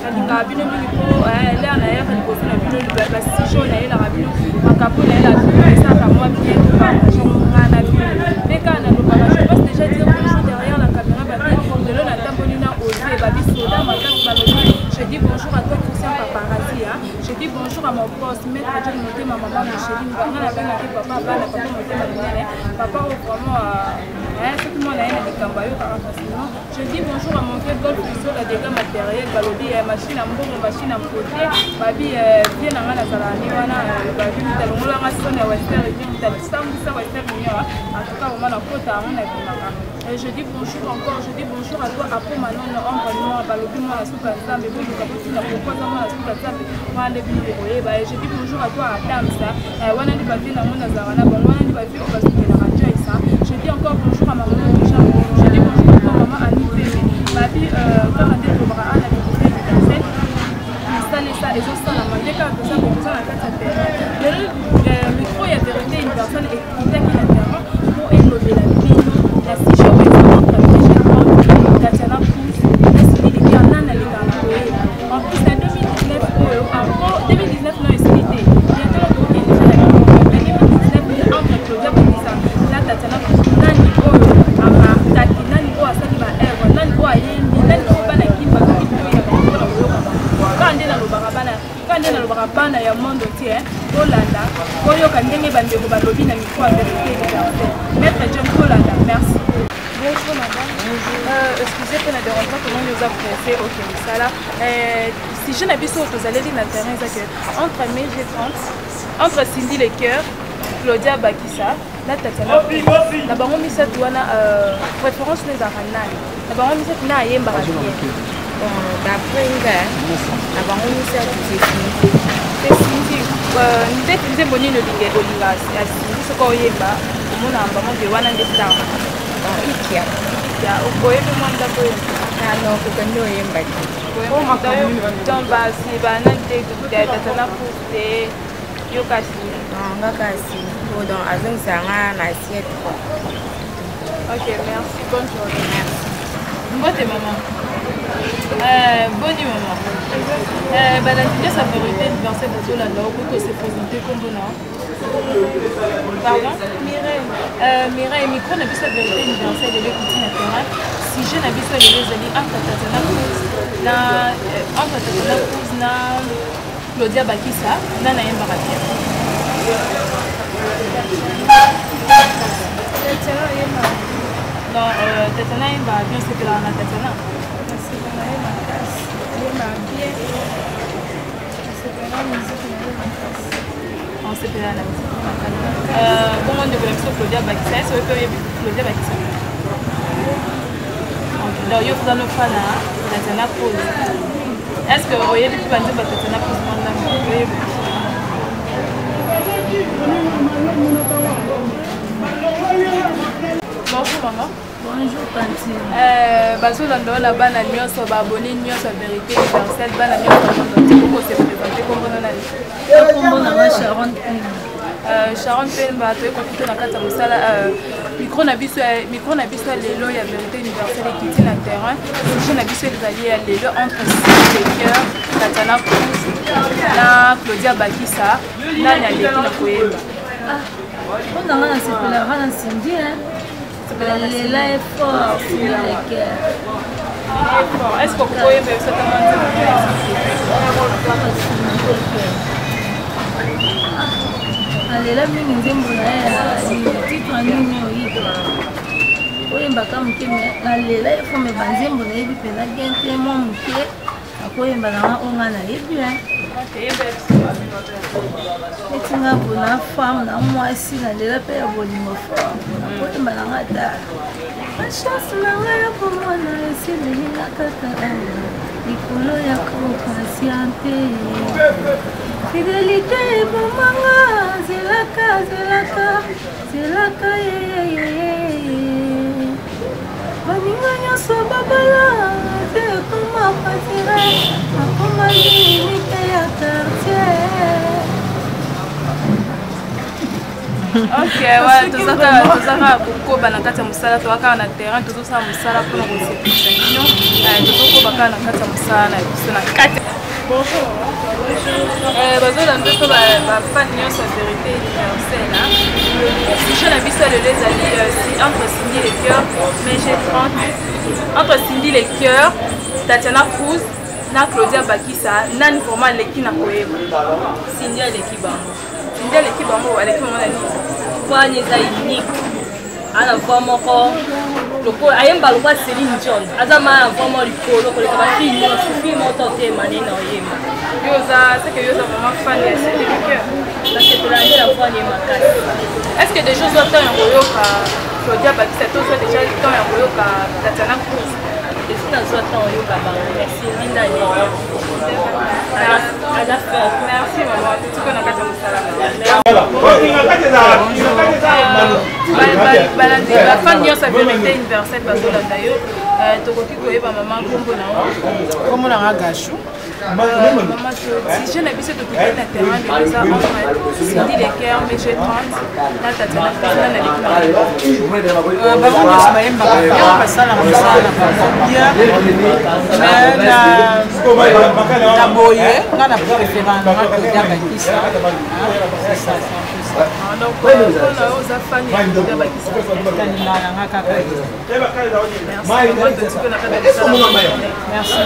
nalinga bino mingi po l'air na ye liboso na bino basijo na ye na bino makapo na ye na bino esaka mwa bien partage nga na bino mpe kaka nalobaka je pense déjà dire bonjour derrière la caméra babi lelo natamboli na ose babi soda makasi balobi je dis bonjour à toi Christian Paparazzi je dis bonjour à mon boss maître John Motema maman Micheline nga nabengaki papa bana papa Motema minene papa vraiment tout le monde a un écambayo facilement. Je dis bonjour à mon frère Golf sur la dégâts matériels, balobi machine à mbongo, machine à côté, babi bien dans la salani wana, babi mutalongola ngasone western et bien mutalsambu sa western mieux. En tout cas, on a kota on a kumaka. Je dis bonjour encore, je dis bonjour à toi Apo Manon ombre noir balobi moi la souka nzambe bodu kapoti na pourquoi moi la souka nzambe moi le bino koyeba. Je dis bonjour à toi Adam ça. Wana ndi babi na mona zawana bon wana ndi babi basuka na radio ça. Je dis encore bonjour à maman Micha. Je dis bonjour à maman Annie Bébé. Babi comme on dit pour bras à la bibliothèque de Cassel. Installer ça et ça la manger quand ça pour ça la carte le micro il y a vérité une personne qui est qui l'interrompt pour élever la vie. La si je vais Tatiana Pousse, il y en a les en plus en 2019 en 2019 non expliqué. Bientôt le groupe est déjà la 2019 entre Claudia Bonissa, la Tatiana Pousse, Nani O, Ama, Tati, Nani O, Asani Eva, Nani O, Ayendi, Nani O, Bana Kipa, quand on est dans le barabana, quand on est dans le barabana, il y a un monde entier, Olanda, Koyo Kandenge Bandego Balobi, Nani O, vérité, Maître John Olanda, merci. Bonjour madame. Bonjour. Excusez pour le dérangement, comment nous a pressé au Kémisala. Si je n'habite pas aux allées dans le terrain, c'est que entre mai et 30, entre Cindy Le Coeur, Claudia Bakissa, la Tatiana, la baron Missa Douana, préférence les Aranai. La baron Missa n'a rien barré. D'après la baron Missa c'est Cindy. Nous avons bonné le lingé Oliva. Cindy, ce qu'on y est bas, on a un baron de Wana de Star. Ikia. Ya, ukoye mwanda koye. Ano kukando yembali. Koye mwanda jomba si bana de Tatiana Pousse yo kasi. Nga kasi. Dans azon sanga na assiette. OK, merci. Bonne journée. Merci. Bonne maman. Bonne maman. Badatinia sa vérité universelle de Zolanda pour se présenter comme bon. Pardon? Mireille, micro n'a vu sa vérité universelle de l'écoute na terrain. Si je n'habite pas les alliés entre Tatiana Pousse na Claudia Bakissa, na na Mbarakia. Non, Tatiana Mbarakia, c'est que là on a Tatiana. On s'est fait la musique. Comment on devrait faire Claudia Bakissa? Est-ce que vous pouvez Claudia Bakissa? Donc, il y a des fans à Tatiana Pousse. Est-ce que vous voyez les plus bandits de Tatiana Pousse? Bonjour maman. Bonjour Tanti. Baso la bana nyonso ba abonné nyonso vérité universelle bana nyonso pour se présenter comme on a dit. Comme on a Sharon. Sharon Pemba to ko kuto na kata musala micro na biso lelo ya vérité universelle qui tient le terrain. Je na biso les alliés lelo entre les cœurs Tatiana Pousse na Claudia Bakissa na nyali na koyeba. On a un c'est la rana Cindy hein. Elle est fort sur les cœurs. Est-ce que vous pouvez faire ça comment elle est là, mais nous avons titre à nous. Oui, mais elle est là, il faut me baser mon avis, puis la gain tellement muté. Après, on a les biens. Et tu as une femme, moi aussi, elle est là, elle a une femme. Après, on a la chance, pour moi, c'est la cata. Il faut la consciente. Fidélité pour maman, c'est la cas, Baninga so babala, c'est comment passer, comment limiter à quartier. OK, ouais, tout ça beaucoup banakata musala to aka na terrain tout ça musala pour nous c'est tozokobaka na kati ya mosala na biso na kati. Bonjour. Bazolanda mpe bafan nyonso ya vérité universelle. Sujet na biso lelo ezali entre Cindy les Cœurs, mais j'ai 30. Entre Cindy les Cœurs, Tatiana Cruz na Claudia Bakisa, nani vraiment leki na koyeba. Cindy aleki bango. Cindy aleki bango, aleki bango na nini? Voix eza unique. Ana voix moko loko ayemba lokwa Céline Dion. Azama na voix moko likolo koleka ba fille nyonso fille moko te manena oyema. C'est que yoza vraiment fan de Cindy les Cœurs. Parce que pour la voix ni makasi. Est-ce que des choses autant en koyoka Claudia Bakisa to soit déjà temps en koyoka Tatiana Cruz? Et si dans soit temps yoka bango merci Linda le. Merci maman, tu connais pas ton salam. La fan nyonso ya vérité universelle bazolanda yo tokoki koyeba mama nkombo na yo. Nkombo na nga Gashu. Maman sujet na biso tokokei na terrain de eza entre Cindy les Cœurs, mais j'ai 30 na Tatiana Cruz na leki na bango nyonso bayembaka bien basala mosala na bango bien na boye nga na préférant nga Claudia Bakisa. donc mpona oza fan ya Claudia Bakisa kanila yanga kaka. merci maman totikona kaka Merci.